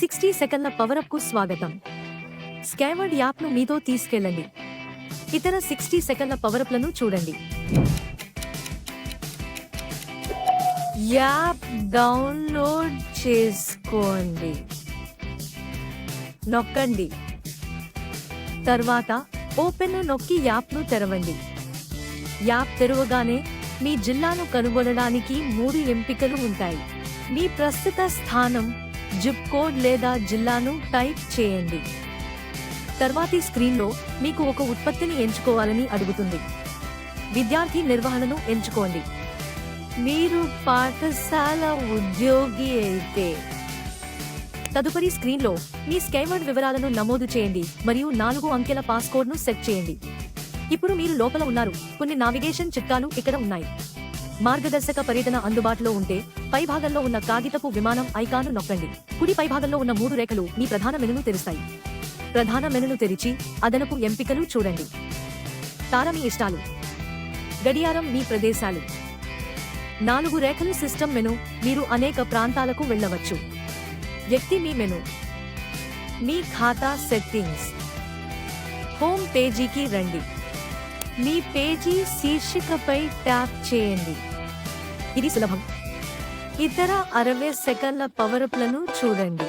60 సెకన్ల పవరప్కు స్వాగతం. స్కైవర్డ్ యాప్ను మీతో తీసుకెళ్ళండి. ఇతర 60 సెకన్ల పవరప్లను చూడండి. యాప్ డౌన్లోడ్ చేసుకోండి. నొక్కండి. తర్వాత ఓపెన్ నొక్కి యాప్ను తెరవండి. యాప్ తెరవగానే మీ జిల్లాను కనుగొనడానికి 3 ఎంపికలు ఉంటాయి. మీ ప్రస్తుత స్థానం, జిప్ కోడ్ లేదా జిల్లాను టైప్ చేయండి. తర్వాతి స్క్రీన్లో మీకు ఒక ఉత్పత్తిని ఎంచుకోవాలని అడుగుతుంది. విద్యార్థి నిర్వహణను ఎంచుకోండి. మీరు పాఠశాల ఉద్యోగి అయితే తదుపరి స్క్రీన్లో మీ స్కైవర్డ్ వివరాలను నమోదు చేయండి మరియు 4 అంకెల పాస్కోడ్ను సెట్ చేయండి. ఇప్పుడు మీరు లోపల ఉన్నారు. కొన్ని నావిగేషన్ చిట్కాలు ఇక్కడ ఉన్నాయి. మార్గదర్శక పర్యటన అందుబాటులో ఉంటే పైభాగంలో ఉన్న కాగితపు విమానం ఐకాన్ను నొక్కండి. కుడి పైభాగంలో ఉన్న 3 రేఖలు మీ ప్రధాన మెనును తెరుస్తాయి. ప్రధాన మెనును తెరిచి అదనపు ఎంపికలు చూడండి. తార మీ ఇష్టాలు, గడియారం మీ ప్రదేశాలు. 4 రేఖలు సిస్టమ్ మెను, మీరు అనేక ప్రాంతాలకు వెళ్ళవచ్చు. వ్యక్తి మీ మెను, మీ ఖాతా సెట్టింగ్స్. హోమ్ పేజీకి రండి. మీ పేజీ శీర్షికపై ట్యాప్ చేయండి. ఇది సులభం. ఇతర 60 సెకన్ల పవరప్లను చూడండి.